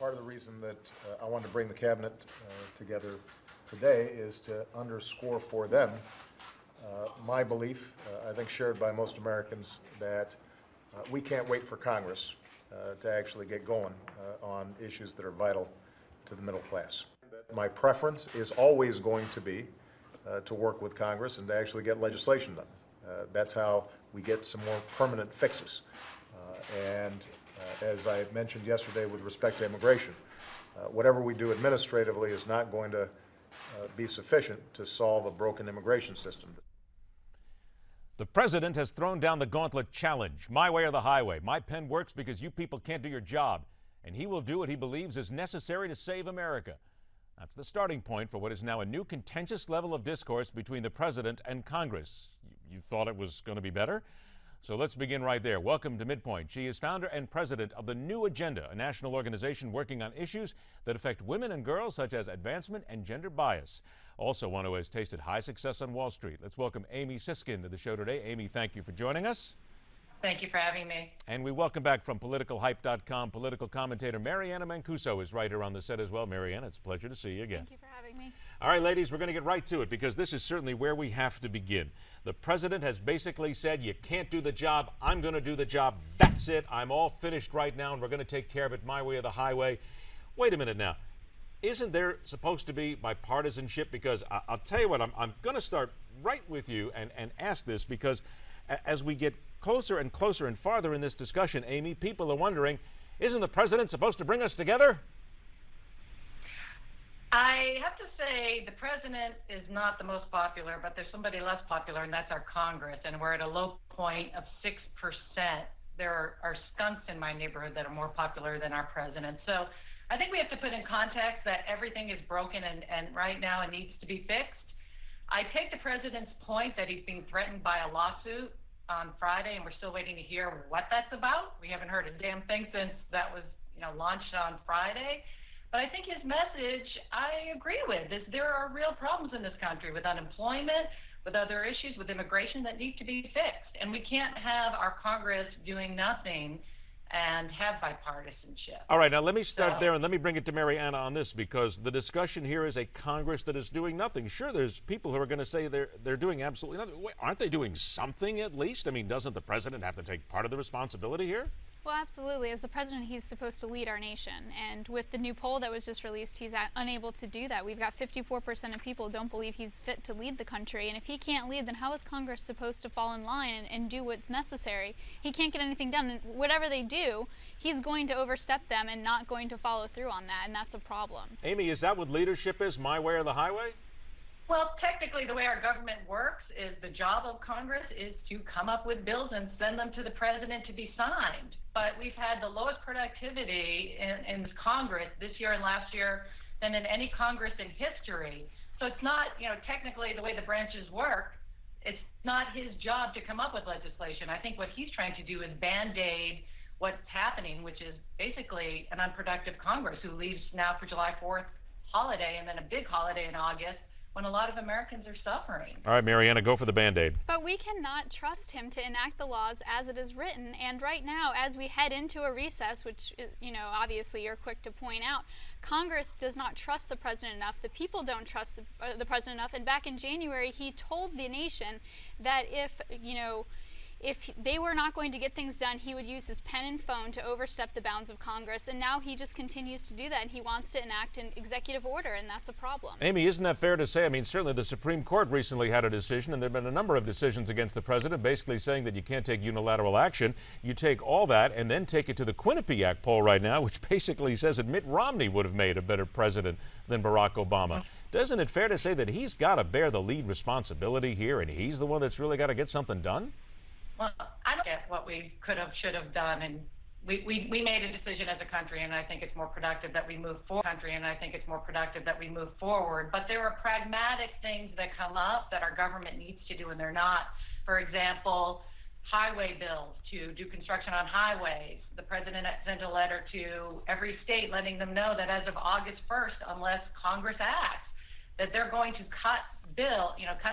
part of the reason that I wanted to bring the cabinet together today is to underscore for them my belief, I think shared by most Americans, that we can't wait for Congress to actually get going on issues that are vital to the middle class. My preference is always going to be to work with Congress and to actually get legislation done. That's how we get some more permanent fixes. As I mentioned yesterday with respect to immigration, whatever we do administratively is not going to be sufficient to solve a broken immigration system. The president has thrown down the gauntlet challenge. My way or the highway. My pen works because you people can't do your job. And he will do what he believes is necessary to save America. That's the starting point for what is now a new contentious level of discourse between the president and Congress. You thought it was going to be better? So let's begin right there. Welcome to Midpoint. She is founder and president of the New Agenda, a national organization working on issues that affect women and girls, such as advancement and gender bias. Also one who has tasted high success on Wall Street. Let's welcome Amy Siskind to the show today. Amy, thank you for joining us. Thank you for having me. And we welcome back from politicalhype.com, political commentator Mariana Mancuso is right here on the set as well. Mariana, it's a pleasure to see you again. Thank you for having me. All right, ladies, we're going to get right to it because this is certainly where we have to begin. The president has basically said, you can't do the job. I'm going to do the job. That's it. I'm all finished right now, and we're going to take care of it my way or the highway. Wait a minute now. Isn't there supposed to be bipartisanship? Because I'll tell you what, I'm going to start right with you and ask this because as we get closer and closer and farther in this discussion, Amy, people are wondering, isn't the president supposed to bring us together? I have to say the president is not the most popular, but there's somebody less popular, and that's our Congress, and we're at a low point of 6%. There are skunks in my neighborhood that are more popular than our president. So I think we have to put in context that everything is broken and right now it needs to be fixed. I take the president's point that he's being threatened by a lawsuit on Friday, and we're still waiting to hear what that's about. We haven't heard a damn thing since that was, launched on Friday. But I think his message, I agree with, is there are real problems in this country with unemployment, with other issues, with immigration that need to be fixed. And we can't have our Congress doing nothing and have bipartisanship. All right, now let me start there and let me bring it to Mariana on this, because the discussion here is a Congress that is doing nothing. Sure, there's people who are going to say they're doing absolutely nothing. Wait, aren't they doing something at least? I mean, doesn't the president have to take part of the responsibility here? Well, absolutely. As the president, he's supposed to lead our nation. And with the new poll that was just released, he's unable to do that. We've got 54% of people don't believe he's fit to lead the country. And if he can't lead, then how is Congress supposed to fall in line and do what's necessary? He can't get anything done. And whatever they do, he's going to overstep them and not going to follow through on that. And that's a problem. Amy, is that what leadership is, my way or the highway? Well, technically, the way our government works is the job of Congress is to come up with bills and send them to the president to be signed. But we've had the lowest productivity in this Congress this year and last year than in any Congress in history. So it's not, technically the way the branches work, it's not his job to come up with legislation. I think what he's trying to do is band-aid what's happening, which is basically an unproductive Congress who leaves now for July 4th holiday and then a big holiday in August, when a lot of Americans are suffering. All right, Mariana, go for the Band-Aid. But we cannot trust him to enact the laws as it is written. And right now, as we head into a recess, which, obviously you're quick to point out, Congress does not trust the president enough. The people don't trust the president enough. And back in January, he told the nation that if they were not going to get things done, he would use his pen and phone to overstep the bounds of Congress. And now he just continues to do that, and he wants to enact an executive order, and that's a problem. Amy, isn't that fair to say? I mean, certainly the Supreme Court recently had a decision, and there have been a number of decisions against the president, basically saying that you can't take unilateral action. You take all that and then take it to the Quinnipiac poll right now, which basically says that Mitt Romney would have made a better president than Barack Obama. Isn't it fair to say that he's got to bear the lead responsibility here, and he's the one that's really got to get something done? Well, I don't get what we could have, should have done, and we made a decision as a country, and I think it's more productive that we move forward. But there are pragmatic things that come up that our government needs to do, and they're not. For example, highway bills to do construction on highways. The president sent a letter to every state letting them know that as of August 1st, unless Congress acts, that they're going to cut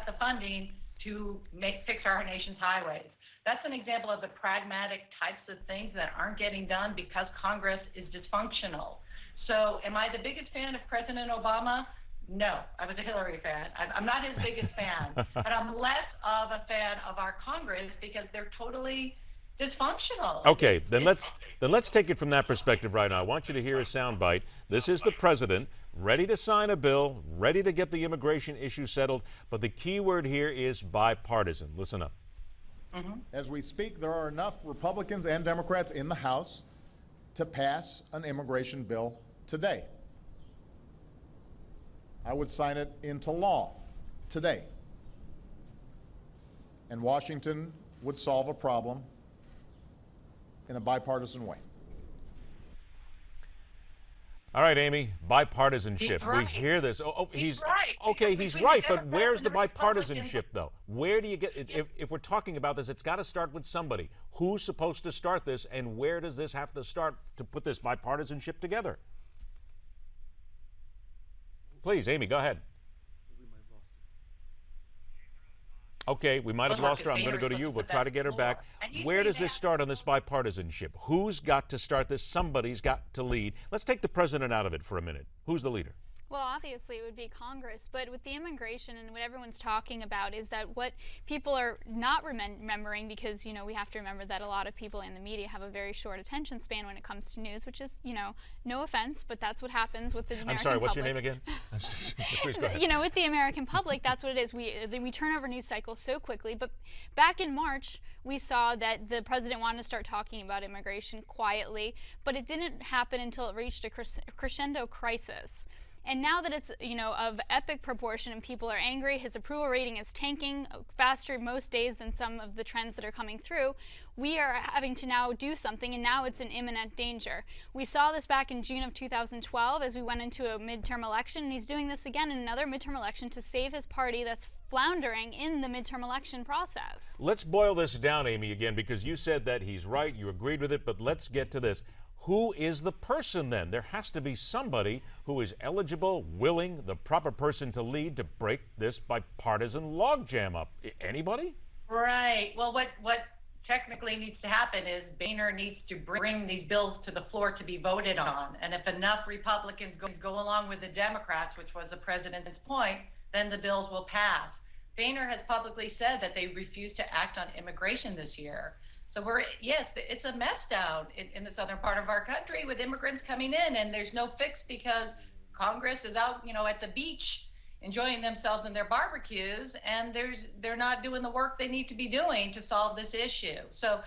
the funding to fix our nation's highways. That's an example of the pragmatic types of things that aren't getting done because Congress is dysfunctional. So am I the biggest fan of President Obama? No, I was a Hillary fan. I'm not his biggest fan, but I'm less of a fan of our Congress because they're totally dysfunctional. Okay, then let's take it from that perspective right now. I want you to hear a soundbite. This is the president ready to sign a bill, ready to get the immigration issue settled, but the key word here is bipartisan. Listen up. As we speak, there are enough Republicans and Democrats in the House to pass an immigration bill today. I would sign it into law today. And Washington would solve a problem in a bipartisan way. All right, Amy, bipartisanship. He's right. We hear this. He's right. Okay, Because he's between right, the but where's the Democrats and the bipartisanship, though? Where do you get, if we're talking about this, it's got to start with somebody. Who's supposed to start this, and where does this have to start to put this bipartisanship together? Please, Amy, go ahead. Okay, we might have lost her. I'm going to go to you. We'll try to get her back. Where does this start on this bipartisanship? Who's got to start this? Somebody's got to lead. Let's take the president out of it for a minute. Who's the leader? Well, obviously it would be Congress, but with the immigration and what everyone's talking about is that what people are not remembering, because, you know, we have to remember that a lot of people in the media have a very short attention span when it comes to news, which is, you know, no offense, but that's what happens with the American public. I'm sorry, what's your name again? Please go ahead. You know, with the American public, that's what it is. We turn over news cycles so quickly, but back in March, we saw that the president wanted to start talking about immigration quietly, but it didn't happen until it reached a crescendo crisis. And now that it's, you know, of epic proportion and people are angry, his approval rating is tanking faster most days than some of the trends that are coming through, we are having to now do something, and now it's an imminent danger. We saw this back in June of 2012 as we went into a midterm election, and he's doing this again in another midterm election to save his party that's floundering in the midterm election process. Let's boil this down, Amy, again, because you said that he's right, you agreed with it, but let's get to this. Who is the person then? There has to be somebody who is eligible, willing, the proper person to lead to break this bipartisan logjam up. Anybody? Right. Well, what technically needs to happen is Boehner needs to bring these bills to the floor to be voted on. And if enough Republicans go along with the Democrats, which was the president's point, then the bills will pass. Boehner has publicly said that they refuse to act on immigration this year. So yes, it's a mess down in the southern part of our country with immigrants coming in, and there's no fix because Congress is out, you know, at the beach enjoying themselves in their barbecues, and they're not doing the work they need to be doing to solve this issue. So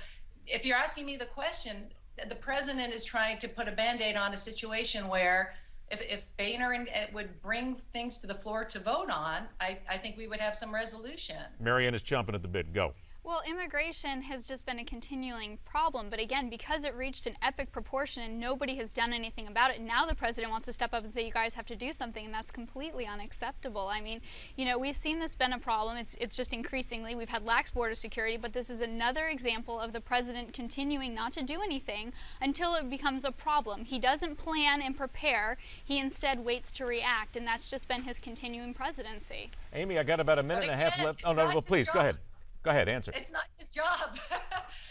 if you're asking me the question, the president is trying to put a Band-Aid on a situation where if Boehner would bring things to the floor to vote on, I think we would have some resolution. Marianne is chomping at the bit. Go. Well, immigration has just been a continuing problem, but again, because it reached an epic proportion and nobody has done anything about it, now the president wants to step up and say, you guys have to do something, and that's completely unacceptable. I mean, you know, we've seen this been a problem. It's just increasingly. We've had lax border security, but this is another example of the president continuing not to do anything until it becomes a problem. He doesn't plan and prepare. He instead waits to react, and that's just been his continuing presidency. Amy, I got about a minute and a half left. Oh, no, well, please, go ahead. Go ahead, answer. It's not his job.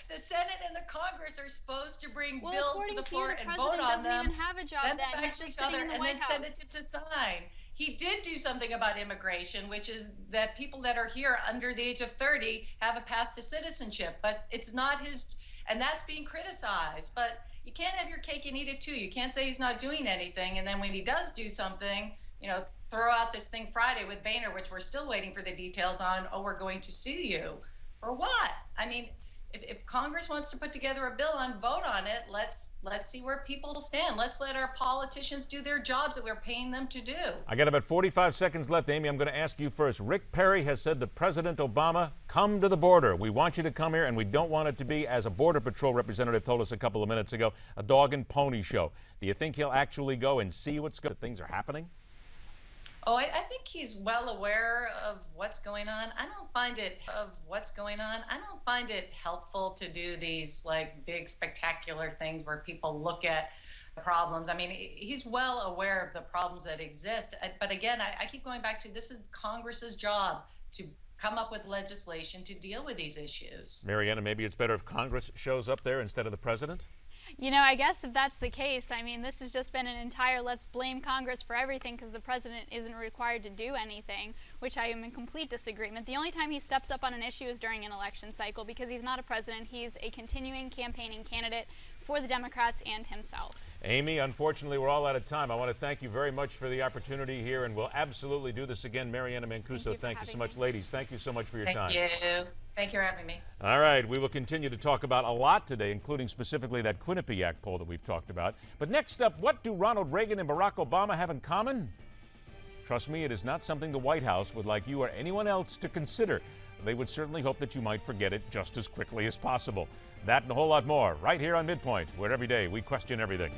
The Senate and the Congress are supposed to bring bills to the floor and vote on them, send it back to each other, and then send it to sign. He did do something about immigration, which is that people that are here under the age of 30 have a path to citizenship, but it's not his, and that's being criticized. But you can't have your cake and eat it too. You can't say he's not doing anything, and then when he does do something, you know, throw out this thing Friday with Boehner, which we're still waiting for the details on. Oh, we're going to sue you. For what? I mean, if Congress wants to put together a bill and vote on it, let's see where people stand. Let's let our politicians do their jobs that we're paying them to do. I got about 45 seconds left, Amy. I'm going to ask you first. Rick Perry has said to President Obama, come to the border. We want you to come here, and we don't want it to be, as a Border Patrol representative told us a couple of minutes ago, a dog and pony show. Do you think he'll actually go and see that things are happening? Oh, I think he's well aware of what's going on. I don't find it helpful to do these like big spectacular things where people look at problems. I mean, he's well aware of the problems that exist. But again, I keep going back to this is Congress's job to come up with legislation to deal with these issues. Mariana, maybe it's better if Congress shows up there instead of the president? You know, I guess if that's the case, I mean, this has just been an entire let's blame Congress for everything because the president isn't required to do anything, which I am in complete disagreement. The only time he steps up on an issue is during an election cycle because he's not a president. He's a continuing campaigning candidate for the Democrats and himself. Amy, unfortunately, we're all out of time. I want to thank you very much for the opportunity here, and we'll absolutely do this again. Mariana Mancuso, thank you so much. Ladies, thank you so much for your time. Thank you. Thank you for having me. All right, we will continue to talk about a lot today, including specifically that Quinnipiac poll that we've talked about. But next up, what do Ronald Reagan and Barack Obama have in common? Trust me, it is not something the White House would like you or anyone else to consider. They would certainly hope that you might forget it just as quickly as possible. That and a whole lot more right here on Midpoint, where every day we question everything.